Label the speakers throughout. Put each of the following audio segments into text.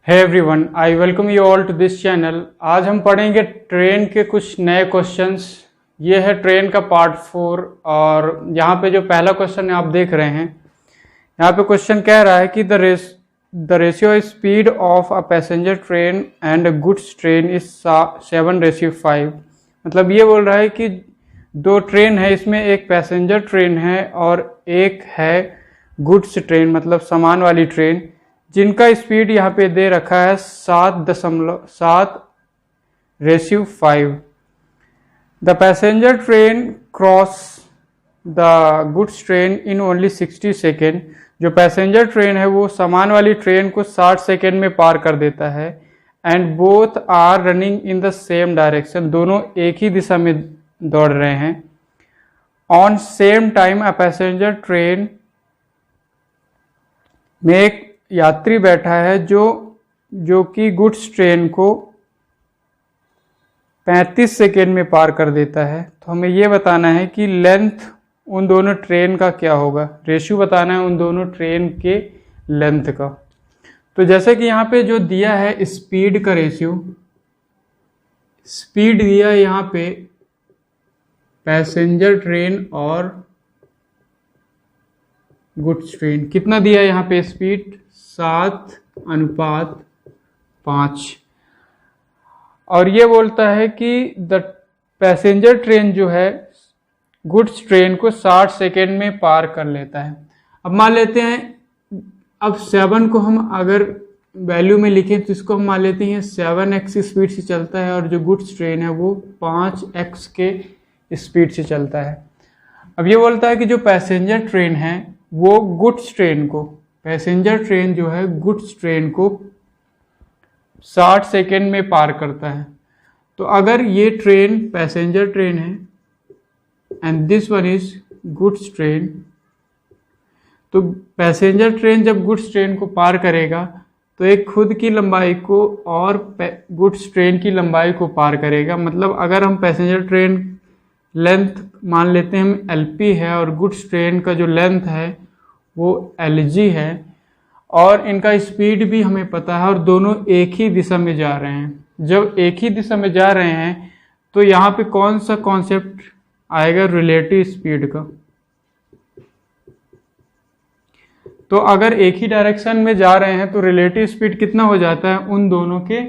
Speaker 1: Hey everyone, I welcome you all to this channel. आज हम पढ़ेंगे ट्रेन के कुछ नए क्वेश्चंस। ये है ट्रेन का पार्ट 4 और यहाँ पे जो पहला क्वेश्चन है आप देख रहे हैं, यहाँ पे क्वेश्चन कह रहा है कि the ratio speed of a passenger train and a goods train is 7:5। मतलब ये बोल रहा है कि दो ट्रेन है, इसमें एक पैसेंजर ट्रेन है और एक है गुड्स ट्रेन मतलब सामान वाली ट्रेन, जिनका स्पीड यहाँ पे दे रखा है 7:5। The passenger train cross the goods train in only 60 second. जो पैसेंजर ट्रेन है वो सामान वाली ट्रेन को 60 सेकेंड में पार कर देता है। And both are running in the same direction, दोनों एक ही दिशा में दौड़ रहे हैं। On same time a passenger train में एक यात्री बैठा है जो कि गुड्स ट्रेन को 35 सेकेंड में पार कर देता है। तो हमें ये बताना है कि लेंथ उन दोनों ट्रेन का क्या होगा, रेशियो बताना है उन दोनों ट्रेन के लेंथ का। तो जैसे कि यहाँ पे जो दिया है स्पीड का रेशियो, स्पीड दिया यहाँ पे पैसेंजर ट्रेन और गुड्स ट्रेन, कितना दिया यहाँ पे स्पीड 7:5। और ये बोलता है कि द पैसेंजर ट्रेन जो है गुड्स ट्रेन को 60 सेकेंड में पार कर लेता है। अब मान लेते हैं, अब 7 को हम अगर वैल्यू में लिखें तो इसको हम मान लेते हैं 7x स्पीड से चलता है और जो गुड्स ट्रेन है वो 5x के स्पीड से चलता है। अब ये बोलता है कि जो पैसेंजर ट्रेन है वो गुड्स ट्रेन को, पैसेंजर ट्रेन जो है गुड्स ट्रेन को 60 सेकेंड में पार करता है। तो अगर ये ट्रेन पैसेंजर ट्रेन है and this one is goods train, तो पैसेंजर ट्रेन जब गुड्स ट्रेन को पार करेगा तो एक खुद की लंबाई को और गुड्स ट्रेन की लंबाई को पार करेगा। मतलब अगर हम पैसेंजर ट्रेन लेंथ मान लेते हैं हम LP है और गुड्स ट्रेन का जो लेंथ है वो LG है और इनका स्पीड भी हमें पता है और दोनों एक ही दिशा में जा रहे हैं। जब एक ही दिशा में जा रहे हैं तो यहाँ पे कौन सा कॉन्सेप्ट आएगा, रिलेटिव स्पीड का। तो अगर एक ही डायरेक्शन में जा रहे हैं तो रिलेटिव स्पीड कितना हो जाता है, उन दोनों के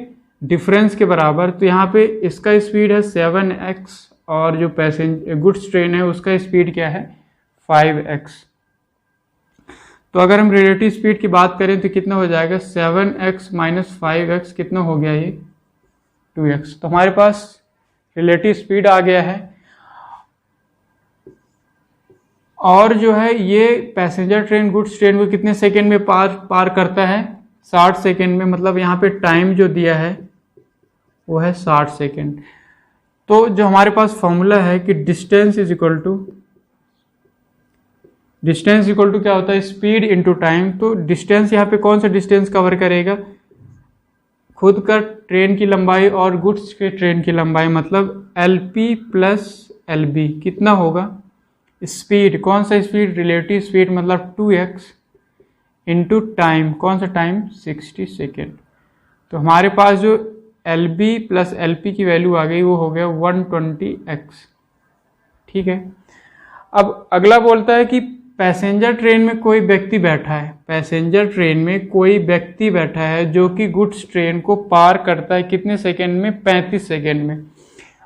Speaker 1: डिफरेंस के बराबर। तो यहाँ पे इसका स्पीड है 7x और जो पैसेंजर गुड्स ट्रेन है उसका स्पीड क्या है 5x। तो अगर हम रिलेटिव स्पीड की बात करें तो कितना हो जाएगा 7x - 5x, कितना हो गया ये 2x। तो हमारे पास रिलेटिव स्पीड आ गया है। और जो है ये पैसेंजर ट्रेन गुड्स ट्रेन को कितने सेकेंड में पार करता है 60 सेकेंड में। मतलब यहाँ पे टाइम जो दिया है वो है 60 सेकेंड। तो जो हमारे पास फॉर्मूला है कि डिस्टेंस इक्वल टू क्या होता है, स्पीड इनटू टाइम। तो डिस्टेंस यहाँ पे कौन सा डिस्टेंस कवर करेगा, खुद का ट्रेन की लंबाई और गुड्स के ट्रेन की लंबाई, मतलब LP + LB कितना होगा स्पीड, कौन सा स्पीड, रिलेटिव स्पीड मतलब 2x इनटू टाइम, कौन सा टाइम 60 सेकेंड। तो हमारे पास जो LB + LP की वैल्यू आ गई वो हो गया 120x। ठीक है। अब अगला बोलता है कि पैसेंजर ट्रेन में कोई व्यक्ति बैठा है, पैसेंजर ट्रेन में कोई व्यक्ति बैठा है जो कि गुड्स ट्रेन को पार करता है कितने सेकेंड में, 35 सेकेंड में।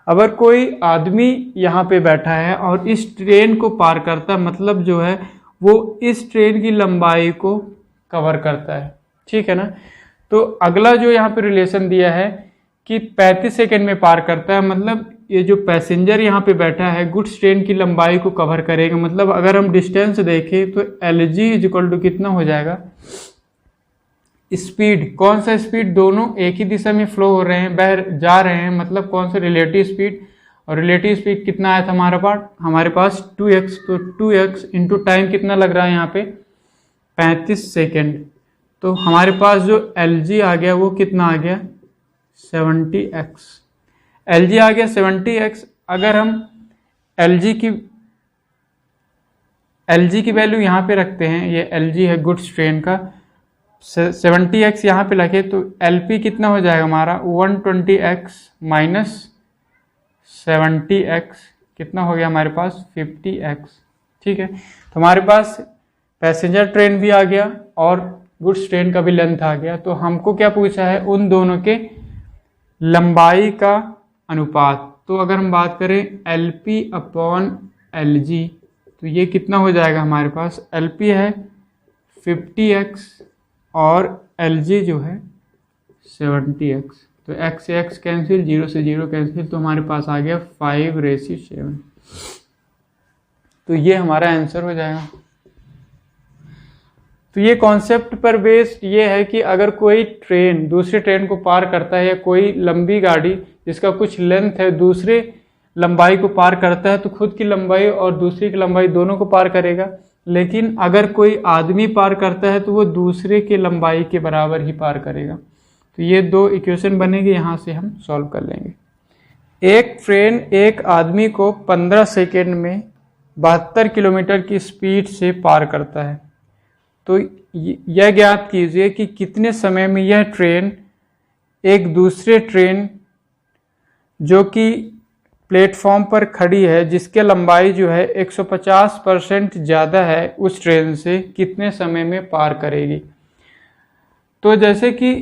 Speaker 1: अगर कोई आदमी यहाँ पे बैठा है और इस ट्रेन को पार करता है, मतलब जो है वो इस ट्रेन की लंबाई को कवर करता है। ठीक है ना। तो अगला जो यहाँ पे रिलेशन दिया है कि 35 सेकेंड में पार करता है, मतलब ये जो पैसेंजर यहाँ पे बैठा है गुड्स ट्रेन की लंबाई को कवर करेगा। मतलब अगर हम डिस्टेंस देखें तो LG = कितना हो जाएगा, स्पीड, कौन सा स्पीड, दोनों एक ही दिशा में फ्लो हो रहे हैं, बाहर जा रहे हैं, मतलब कौन सा रिलेटिव स्पीड। और रिलेटिव स्पीड कितना आया था हमारे पास 2x। तो 2x इनटू टाइम कितना लग रहा है यहाँ पे 35 सेकेंड। तो हमारे पास जो LG आ गया वो कितना आ गया 70x। LG आ गया 70x। अगर हम LG की वैल्यू यहाँ पे रखते हैं, ये LG है गुड्स ट्रेन का 70x यहाँ पे रखे तो LP कितना हो जाएगा हमारा 120x माइनस 70x कितना हो गया हमारे पास 50x। ठीक है, तो हमारे पास पैसेंजर ट्रेन भी आ गया और गुड्स ट्रेन का भी लेंथ आ गया। तो हमको क्या पूछा है, उन दोनों के लंबाई का अनुपात। तो अगर हम बात करें LP अपॉन LG तो ये कितना हो जाएगा हमारे पास, LP है 50x और LG जो है 70x। तो x से x कैंसिल, 0 से 0 कैंसिल, तो हमारे पास आ गया 5:7। तो ये हमारा आंसर हो जाएगा। तो ये कॉन्सेप्ट पर बेस्ड ये है कि अगर कोई ट्रेन दूसरी ट्रेन को पार करता है या कोई लंबी गाड़ी जिसका कुछ लेंथ है दूसरे लंबाई को पार करता है तो खुद की लंबाई और दूसरी की लंबाई दोनों को पार करेगा। लेकिन अगर कोई आदमी पार करता है तो वो दूसरे के लंबाई के बराबर ही पार करेगा। तो ये दो इक्वेशन बनेंगे, यहाँ से हम सॉल्व कर लेंगे। एक ट्रेन एक आदमी को 15 सेकेंड में 72 किलोमीटर की स्पीड से पार करता है। तो यह ज्ञात कीजिए कि कितने समय में यह ट्रेन एक दूसरे ट्रेन जो कि प्लेटफॉर्म पर खड़ी है जिसके लंबाई जो है 150% ज़्यादा है उस ट्रेन से कितने समय में पार करेगी। तो जैसे कि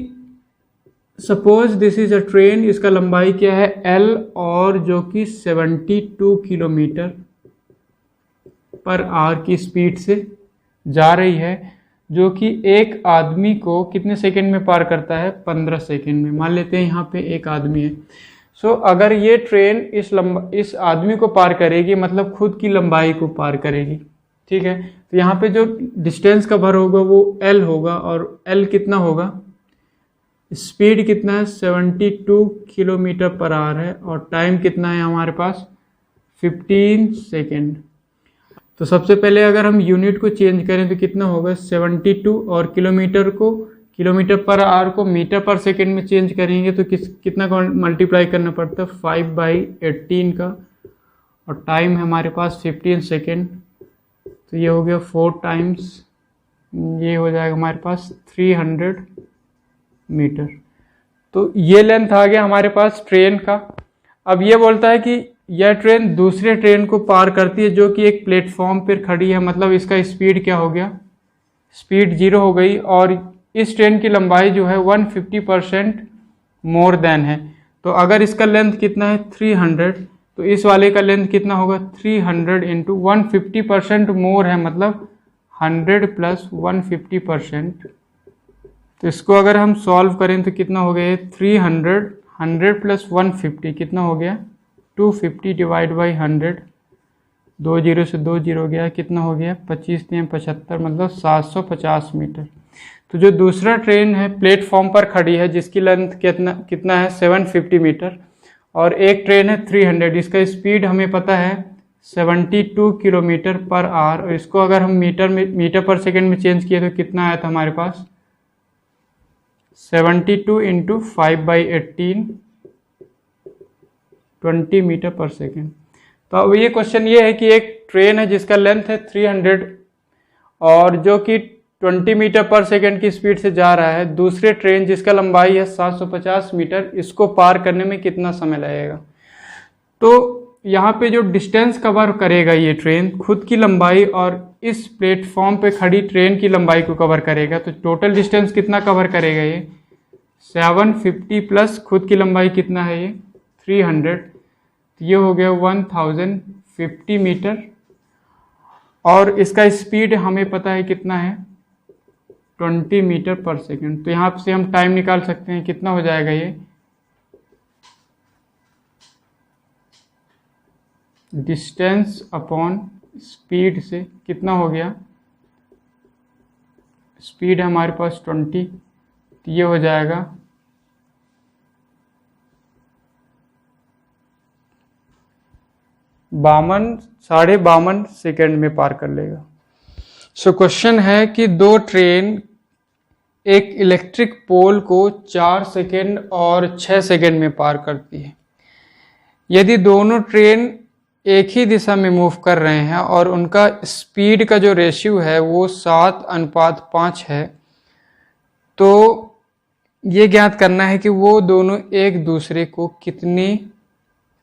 Speaker 1: suppose this is a train, इसका लंबाई क्या है L और जो कि 72 किलोमीटर पर आवर की स्पीड से जा रही है, जो कि एक आदमी को कितने सेकंड में पार करता है, 15 सेकंड में। मान लेते हैं यहाँ पे एक आदमी है। सो अगर ये ट्रेन इस आदमी को पार करेगी मतलब खुद की लंबाई को पार करेगी। ठीक है, तो यहाँ पे जो डिस्टेंस कवर होगा वो L होगा और L कितना होगा, स्पीड कितना है 72 किलोमीटर पर आवर है और टाइम कितना है हमारे पास 15 सेकेंड। तो सबसे पहले अगर हम यूनिट को चेंज करें तो कितना होगा 72 और किलोमीटर को किलोमीटर पर आवर को मीटर पर सेकेंड में चेंज करेंगे तो कितना का मल्टीप्लाई करना पड़ता है 5/18 का और टाइम है हमारे पास 15 सेकेंड। तो ये हो गया 4 टाइम्स, ये हो जाएगा हमारे पास 300 मीटर। तो ये लेंथ आ गया हमारे पास ट्रेन का। अब ये बोलता है कि यह ट्रेन दूसरे ट्रेन को पार करती है जो कि एक प्लेटफॉर्म पर खड़ी है, मतलब इसका स्पीड क्या हो गया, स्पीड 0 हो गई और इस ट्रेन की लंबाई जो है 150% मोर देन है। तो अगर इसका लेंथ कितना है 300 तो इस वाले का लेंथ कितना होगा 300 इंटू 150% मोर है, मतलब 100 प्लस 150%। तो इसको अगर हम सॉल्व करें तो कितना हो गया 300, 100 प्लस 150 कितना हो गया 250 डिवाइड बाई 100, 2 जीरो से 2 जीरो गया, कितना हो गया 25 3 75, मतलब 750 मीटर। तो जो दूसरा ट्रेन है प्लेटफॉर्म पर खड़ी है जिसकी लेंथ कितना है 750 मीटर और एक ट्रेन है 300, इसका स्पीड हमें पता है 72 किलोमीटर पर आवर और इसको अगर हम मीटर पर सेकेंड में चेंज किए तो कितना आया था हमारे पास 72 इंटू 5/18 20 मीटर पर सेकेंड। तो अब ये क्वेश्चन ये है कि एक ट्रेन है जिसका लेंथ है 300 और जो कि 20 मीटर पर सेकेंड की स्पीड से जा रहा है, दूसरे ट्रेन जिसका लंबाई है 750 मीटर, इसको पार करने में कितना समय लगेगा। तो यहाँ पे जो डिस्टेंस कवर करेगा ये ट्रेन खुद की लंबाई और इस प्लेटफॉर्म पे खड़ी ट्रेन की लंबाई को कवर करेगा। तो टोटल डिस्टेंस कितना कवर करेगा ये 750 प्लस खुद की लंबाई कितना है ये 300, तो ये हो गया 1050 मीटर और इसका स्पीड हमें पता है कितना है 20 मीटर पर सेकेंड। तो यहाँ से हम टाइम निकाल सकते हैं, कितना हो जाएगा ये डिस्टेंस अपॉन स्पीड से कितना हो गया, स्पीड है हमारे पास 20, तो ये हो जाएगा 52 सेकेंड में पार कर लेगा। सो क्वेश्चन है कि दो ट्रेन एक इलेक्ट्रिक पोल को 4 सेकेंड और 6 सेकेंड में पार करती है। यदि दोनों ट्रेन एक ही दिशा में मूव कर रहे हैं और उनका स्पीड का जो रेशियो है वो 7:5 है, तो ये ज्ञात करना है कि वो दोनों एक दूसरे को कितने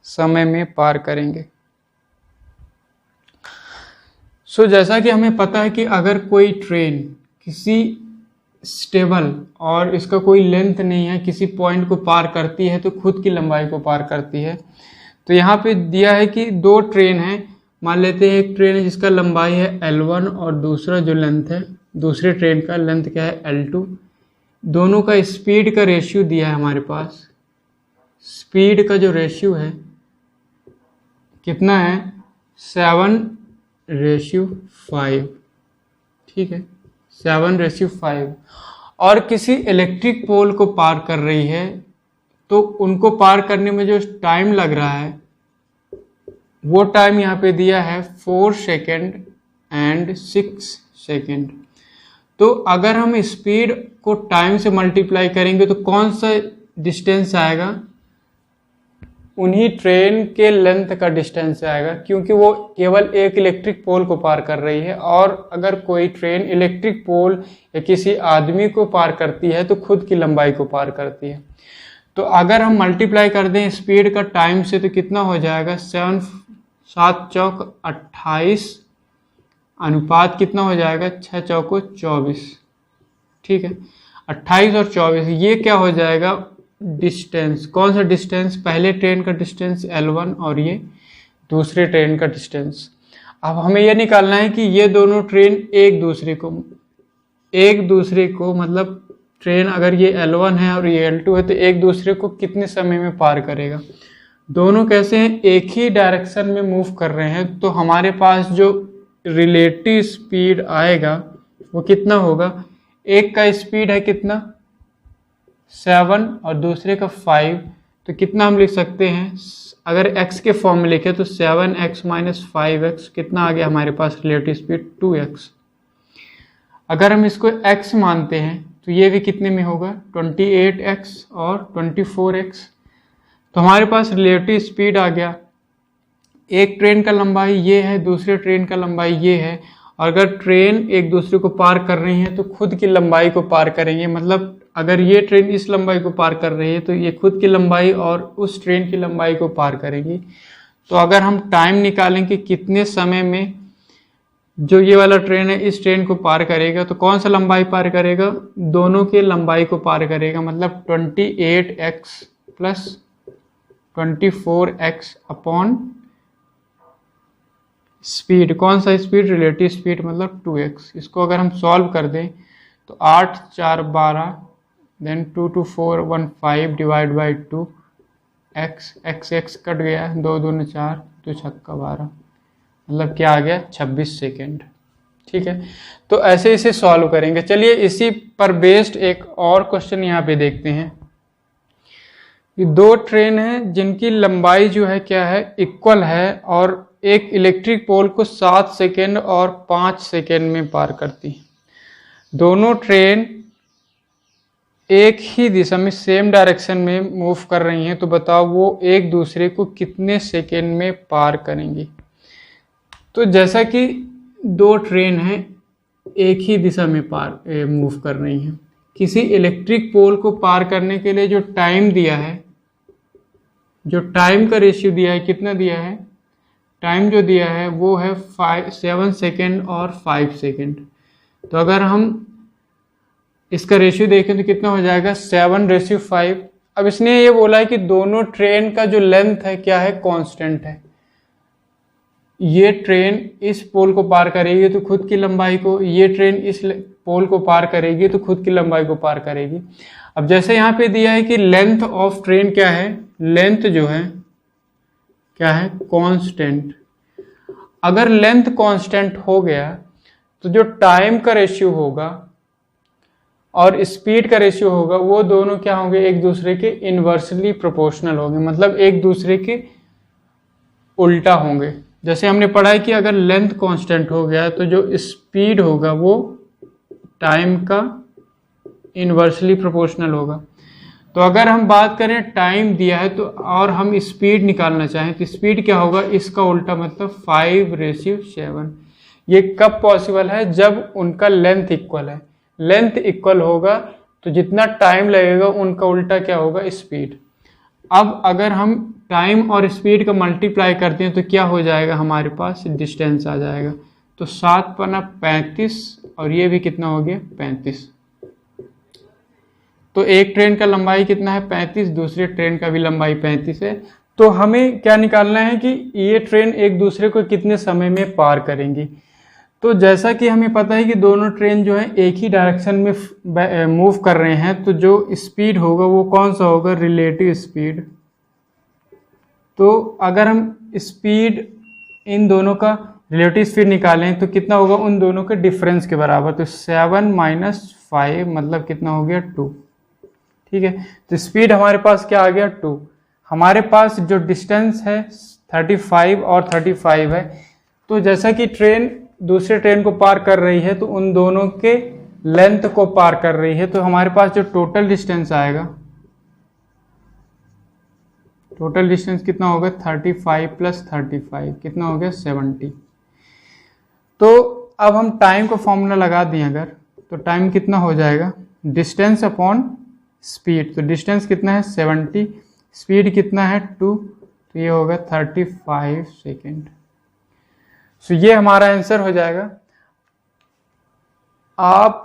Speaker 1: समय में पार करेंगे। जैसा कि हमें पता है कि अगर कोई ट्रेन किसी स्टेबल और इसका कोई लेंथ नहीं है, किसी पॉइंट को पार करती है तो खुद की लंबाई को पार करती है। तो यहाँ पे दिया है कि दो ट्रेन है, मान लेते हैं एक ट्रेन है जिसका लंबाई है L1 और दूसरा जो लेंथ है, दूसरे ट्रेन का लेंथ क्या है L2। दोनों का स्पीड का रेशियो दिया है हमारे पास। स्पीड का जो रेशियो है कितना है 7:5, ठीक है 7:5। और किसी इलेक्ट्रिक पोल को पार कर रही है तो उनको पार करने में जो टाइम लग रहा है वो टाइम यहाँ पे दिया है 4 सेकेंड एंड 6 सेकेंड। तो अगर हम स्पीड को टाइम से मल्टीप्लाई करेंगे तो कौन सा डिस्टेंस आएगा, उन्हीं ट्रेन के लेंथ का डिस्टेंस आएगा, क्योंकि वो केवल एक इलेक्ट्रिक पोल को पार कर रही है। और अगर कोई ट्रेन इलेक्ट्रिक पोल या किसी आदमी को पार करती है तो खुद की लंबाई को पार करती है। तो अगर हम मल्टीप्लाई कर दें स्पीड का टाइम से तो कितना हो जाएगा 7 चौक 28 अनुपात कितना हो जाएगा 6 चौको 24, ठीक है 28 और 24। ये क्या हो जाएगा डिस्टेंस, कौन सा डिस्टेंस, पहले ट्रेन का डिस्टेंस L1 और ये दूसरे ट्रेन का डिस्टेंस। अब हमें यह निकालना है कि ये दोनों ट्रेन एक दूसरे को मतलब ट्रेन अगर ये L1 है और ये L2 है तो एक दूसरे को कितने समय में पार करेगा। दोनों कैसे हैं, एक ही डायरेक्शन में मूव कर रहे हैं, तो हमारे पास जो रिलेटिव स्पीड आएगा वो कितना होगा, एक का स्पीड है कितना 7 और दूसरे का 5, तो कितना हम लिख सकते हैं, अगर x के फॉर्म में लिखे तो 7x - 5x कितना आ गया हमारे पास रिलेटिव स्पीड 2x। अगर हम इसको x मानते हैं तो ये भी कितने में होगा 28x और 24x। तो हमारे पास रिलेटिव स्पीड आ गया, एक ट्रेन का लंबाई ये है, दूसरे ट्रेन का लंबाई ये है, और अगर ट्रेन एक दूसरे को पार कर रही है तो खुद की लंबाई को पार करेंगे। मतलब अगर ये ट्रेन इस लंबाई को पार कर रही है तो ये खुद की लंबाई और उस ट्रेन की लंबाई को पार करेंगी। तो अगर हम टाइम निकालें कि कितने समय में जो ये वाला ट्रेन है इस ट्रेन को पार करेगा, तो कौन सा लंबाई पार करेगा, दोनों के लंबाई को पार करेगा। मतलब 28x + 24x अपॉन स्पीड, कौन सा स्पीड, रिलेटिव स्पीड मतलब 2x। इसको अगर हम सॉल्व कर दें तो 8 × 4 = 12, then 2 × 4 = 15 divide by 2 x cut गया, 2 × 2 = 4, 2 × 6 = 12, मतलब क्या आ गया 26 सेकेंड, ठीक है। तो ऐसे इसे सॉल्व करेंगे। चलिए इसी पर बेस्ड एक और क्वेश्चन यहाँ पे देखते हैं। ये दो ट्रेन हैं जिनकी लंबाई जो है क्या है इक्वल है, और एक इलेक्ट्रिक पोल को 7 सेकेंड और 5 सेकेंड में पार करती है। दोनों ट्रेन एक ही दिशा में सेम डायरेक्शन में मूव कर रही हैं, तो बताओ वो एक दूसरे को कितने सेकेंड में पार करेंगी। तो जैसा कि दो ट्रेन हैं एक ही दिशा में मूव कर रही हैं, किसी इलेक्ट्रिक पोल को पार करने के लिए जो टाइम दिया है, जो टाइम का रेशियो दिया है, कितना दिया है, टाइम जो दिया है वो है 7 सेकेंड और 5 सेकेंड। तो अगर हम इसका रेशियो देखें तो कितना हो जाएगा 7:5। अब इसने ये बोला है कि दोनों ट्रेन का जो लेंथ है क्या है कांस्टेंट है। ये ट्रेन इस पोल को पार करेगी तो खुद की लंबाई को, ये ट्रेन इस पोल को पार करेगी तो खुद की लंबाई को पार करेगी। अब जैसे यहाँ पे दिया है कि लेंथ ऑफ ट्रेन क्या है, लेंथ जो है क्या है कांस्टेंट। अगर लेंथ कांस्टेंट हो गया तो जो टाइम का रेशियो होगा और स्पीड का रेशियो होगा वो दोनों क्या होंगे, एक दूसरे के इनवर्सली प्रोपोर्शनल होंगे, मतलब एक दूसरे के उल्टा होंगे। जैसे हमने पढ़ा है कि अगर लेंथ कांस्टेंट हो गया तो जो स्पीड होगा वो टाइम का इनवर्सली प्रोपोर्शनल होगा। तो अगर हम बात करें टाइम दिया है तो और हम स्पीड निकालना चाहें तो स्पीड क्या होगा, इसका उल्टा, मतलब 5:7। ये कब पॉसिबल है, जब उनका लेंथ इक्वल है। लेंथ इक्वल होगा तो जितना टाइम लगेगा उनका उल्टा क्या होगा, स्पीड। अब अगर हम टाइम और स्पीड का मल्टीप्लाई करते हैं तो क्या हो जाएगा, हमारे पास डिस्टेंस आ जाएगा। तो 7 पना 35 और ये भी कितना हो गया 35। तो एक ट्रेन का लंबाई कितना है 35, दूसरे ट्रेन का भी लंबाई 35 है। तो हमें क्या निकालना है कि ये ट्रेन एक दूसरे को कितने समय में पार करेंगी। तो जैसा कि हमें पता है कि दोनों ट्रेन जो है एक ही डायरेक्शन में मूव कर रहे हैं, तो जो स्पीड होगा वो कौन सा होगा, रिलेटिव स्पीड। तो अगर हम स्पीड इन दोनों का रिलेटिव स्पीड निकालें तो कितना होगा, उन दोनों के डिफरेंस के बराबर। तो 7 - 5 मतलब कितना हो गया 2। ठीक है, तो स्पीड हमारे पास क्या आ गया 2। हमारे पास जो डिस्टेंस है 35 और 35 है। तो जैसा कि ट्रेन दूसरे ट्रेन को पार कर रही है तो उन दोनों के लेंथ को पार कर रही है। तो हमारे पास जो टोटल डिस्टेंस आएगा, टोटल डिस्टेंस कितना होगा 35 + 35 कितना हो गया 70। तो अब हम टाइम को फॉर्मूला लगा दें अगर, तो टाइम कितना हो जाएगा, डिस्टेंस अपॉन स्पीड। तो डिस्टेंस कितना है 70, स्पीड कितना है 2, तो ये होगा 35 सेकेंड। सो ये हमारा आंसर हो जाएगा। आप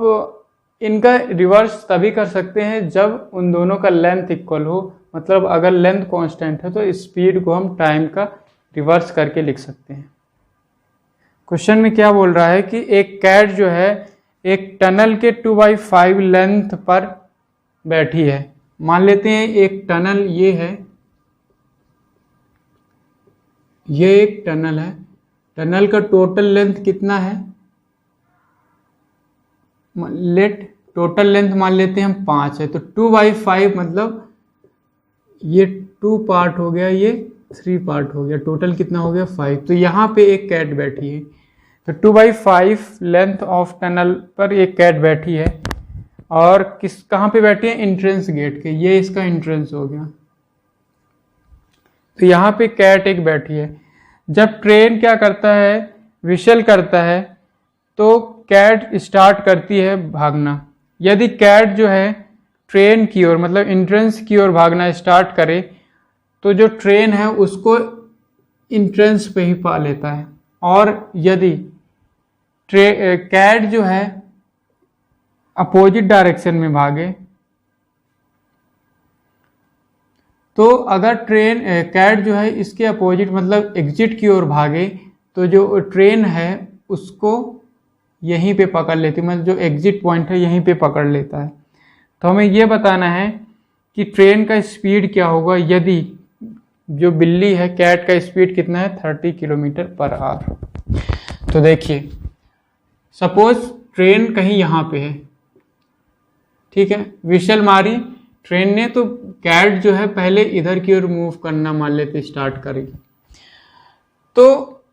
Speaker 1: इनका रिवर्स तभी कर सकते हैं जब उन दोनों का लेंथ इक्वल हो, मतलब अगर लेंथ कांस्टेंट है तो स्पीड को हम टाइम का रिवर्स करके लिख सकते हैं। क्वेश्चन में क्या बोल रहा है कि एक कैट जो है एक टनल के 2/5 लेंथ पर बैठी है। मान लेते हैं एक टनल ये है, ये एक टनल है, टनल का टोटल लेंथ कितना है, लेट टोटल लेंथ मान लेते हैं हम 5 है। तो 2/5 मतलब ये 2 पार्ट हो गया, ये 3 पार्ट हो गया, टोटल कितना हो गया 5। तो यहाँ पे एक कैट बैठी है। तो 2/5 लेंथ ऑफ टनल पर एक कैट बैठी है और कहाँ पे बैठी है, एंट्रेंस गेट के, ये इसका एंट्रेंस हो गया। तो यहाँ पे कैट एक बैठी है। जब ट्रेन क्या करता है, विशल करता है, तो कैट स्टार्ट करती है भागना। यदि कैट जो है ट्रेन की ओर मतलब एंट्रेंस की ओर भागना स्टार्ट करे तो जो ट्रेन है उसको एंट्रेंस पे ही पा लेता है। और यदि कैट जो है अपोजिट डायरेक्शन में भागे, तो अगर कैट जो है इसके अपोजिट मतलब एग्जिट की ओर भागे तो जो ट्रेन है उसको यहीं पे पकड़ लेती है, मतलब जो एग्जिट पॉइंट है यहीं पे पकड़ लेता है। तो हमें ये बताना है कि ट्रेन का स्पीड क्या होगा यदि जो बिल्ली है, कैट का स्पीड कितना है 30 km/h। तो देखिए सपोज ट्रेन कहीं यहाँ पे है, ठीक है, विशल मारी ट्रेन ने, तो कैट जो है पहले इधर की ओर मूव करना मान लेते स्टार्ट करेगी। तो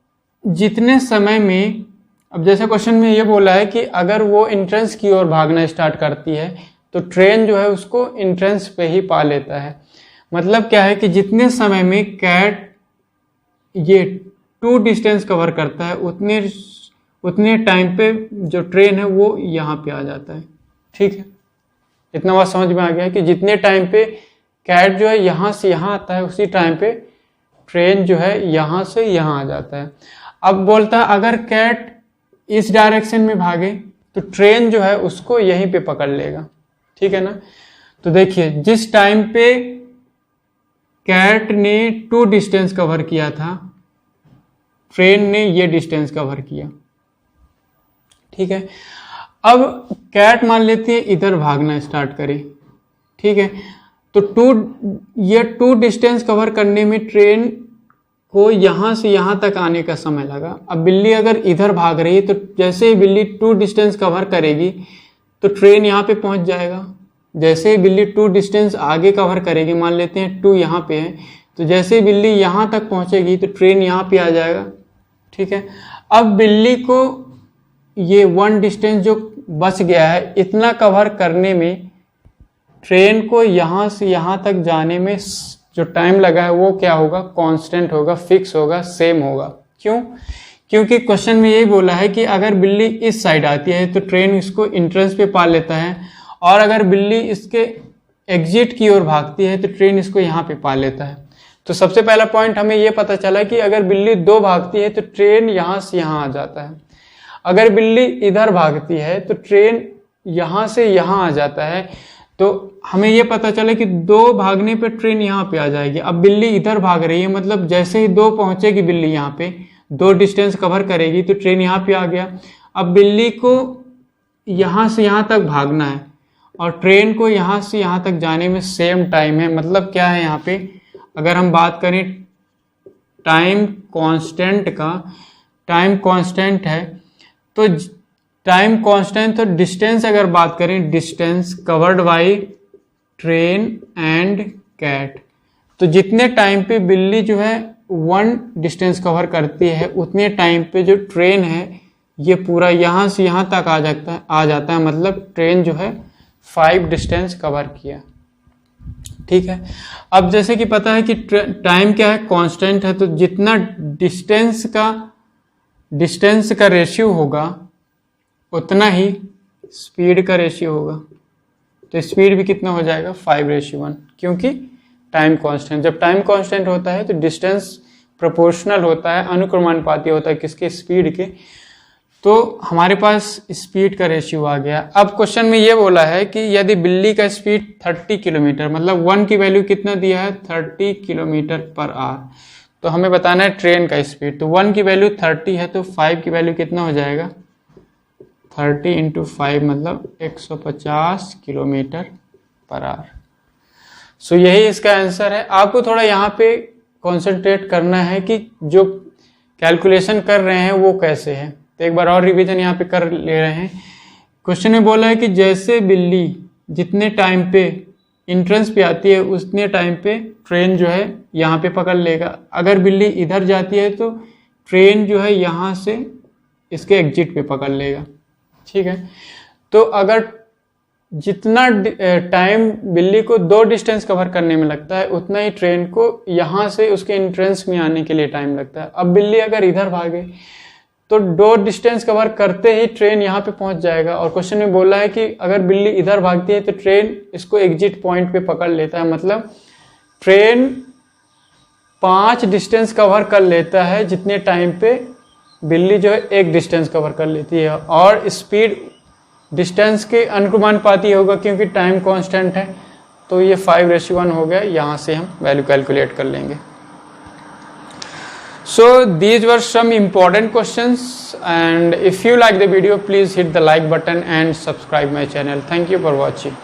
Speaker 1: जितने समय में, अब जैसे क्वेश्चन में ये बोला है कि अगर वो एंट्रेंस की ओर भागना स्टार्ट करती है तो ट्रेन जो है उसको एंट्रेंस पे ही पा लेता है। मतलब क्या है कि जितने समय में कैट ये 2 डिस्टेंस कवर करता है उतने टाइम पे जो ट्रेन है वो यहाँ पे आ जाता है। ठीक है, इतना बात समझ में आ गया है कि जितने टाइम पे कैट जो है यहाँ से यहाँ आता है उसी टाइम पे ट्रेन जो है यहाँ से यहाँ आ जाता है। अब बोलता है अगर कैट इस डायरेक्शन में भागे तो ट्रेन जो है उसको यहीं पे पकड़ लेगा। ठीक है ना। तो देखिए जिस टाइम पे कैट ने 2 डिस्टेंस कवर किया था, ट्रेन ने ये डिस्टेंस कवर किया। ठीक है, अब कैट मान लेती है इधर भागना स्टार्ट करे। ठीक है, तो 2 डिस्टेंस कवर करने में ट्रेन को यहाँ से यहाँ तक आने का समय लगा। अब बिल्ली अगर इधर भाग रही है तो जैसे ही बिल्ली 2 डिस्टेंस कवर करेगी तो ट्रेन यहाँ पे पहुँच जाएगा। जैसे ही बिल्ली 2 डिस्टेंस आगे कवर करेगी, मान लेते हैं 2 यहाँ पे है, तो जैसे ही बिल्ली यहाँ तक पहुँचेगी तो ट्रेन यहाँ पे आ जाएगा। ठीक है, अब बिल्ली को ये 1 डिस्टेंस जो बच गया है, इतना कवर करने में ट्रेन को यहाँ से यहाँ तक जाने में जो टाइम लगा है वो क्या होगा, कांस्टेंट होगा, फिक्स होगा, सेम होगा। क्यों? क्योंकि क्वेश्चन में यही बोला है कि अगर बिल्ली इस साइड आती है तो ट्रेन इसको एंट्रेंस पे पा लेता है, और अगर बिल्ली इसके एग्जिट की ओर भागती है तो ट्रेन इसको यहाँ पे पा लेता है। तो सबसे पहला पॉइंट हमें ये पता चला कि अगर बिल्ली 2 भागती है तो ट्रेन यहाँ से यहाँ आ जाता है। अगर बिल्ली इधर भागती है तो ट्रेन यहाँ से यहाँ आ जाता है। तो हमें ये पता चला कि 2 भागने पे ट्रेन यहाँ पे आ जाएगी। अब बिल्ली इधर भाग रही है, मतलब जैसे ही 2 पहुंचेगी बिल्ली यहाँ पे, 2 डिस्टेंस कवर करेगी तो ट्रेन यहाँ पे आ गया। अब बिल्ली को यहाँ से यहाँ तक भागना है और ट्रेन को यहाँ से यहाँ तक जाने में सेम टाइम है। मतलब क्या है यहाँ पे, अगर हम बात करें टाइम कांस्टेंट का, टाइम कांस्टेंट है तो टाइम कांस्टेंट, तो डिस्टेंस अगर बात करें, distance covered by train and cat, तो जितने टाइम पे बिल्ली जो है 1 डिस्टेंस कवर करती है उतने टाइम पे जो ट्रेन है ये पूरा यहाँ से यहाँ तक आ जाता है। मतलब ट्रेन जो है 5 डिस्टेंस कवर किया। ठीक है, अब जैसे कि पता है कि टाइम क्या है, कांस्टेंट है, तो जितना डिस्टेंस का रेशियो होगा उतना ही स्पीड का रेशियो होगा। तो स्पीड भी कितना हो जाएगा, 5:1, क्योंकि टाइम कांस्टेंट। जब टाइम कांस्टेंट होता है तो डिस्टेंस प्रोपोर्शनल होता है, अनुक्रमानुपाती होता है किसके, स्पीड के। तो हमारे पास स्पीड का रेशियो आ गया। अब क्वेश्चन में ये बोला है कि यदि बिल्ली का स्पीड 30 किलोमीटर, मतलब 1 की वैल्यू कितना दिया है, 30 किलोमीटर पर आवर, तो हमें बताना है ट्रेन का स्पीड। तो 1 की वैल्यू 30 है तो 5 की वैल्यू कितना हो जाएगा, 30 × 5 मतलब 150 किलोमीटर पर आवर। सो यही इसका आंसर है। आपको थोड़ा यहाँ पे कॉन्सेंट्रेट करना है कि जो कैलकुलेशन कर रहे हैं वो कैसे है। तो एक बार और रिवीजन यहाँ पे कर ले रहे हैं। क्वेश्चन में बोला है कि जैसे बिल्ली जितने टाइम पे इंट्रेंस पे आती है उतने टाइम पे ट्रेन जो है यहाँ पे पकड़ लेगा। अगर बिल्ली इधर जाती है तो ट्रेन जो है यहाँ से इसके एग्जिट पे पकड़ लेगा। ठीक है, तो अगर जितना टाइम बिल्ली को 2 डिस्टेंस कवर करने में लगता है उतना ही ट्रेन को यहाँ से उसके एंट्रेंस में आने के लिए टाइम लगता है। अब बिल्ली अगर इधर भागे तो 2 डिस्टेंस कवर करते ही ट्रेन यहाँ पे पहुंच जाएगा। और क्वेश्चन में बोला है कि अगर बिल्ली इधर भागती है तो ट्रेन इसको एग्जिट पॉइंट पे पकड़ लेता है। मतलब ट्रेन 5 डिस्टेंस कवर कर लेता है जितने टाइम पे बिल्ली जो है 1 डिस्टेंस कवर कर लेती है। और स्पीड डिस्टेंस के अनुक्रमानुपाती होगा क्योंकि टाइम कांस्टेंट है। तो ये 5:1 हो गया। यहाँ से हम वैल्यू कैलकुलेट कर लेंगे। So these were some important questions, and if you like the video please hit the like button and subscribe my channel. Thank you for watching.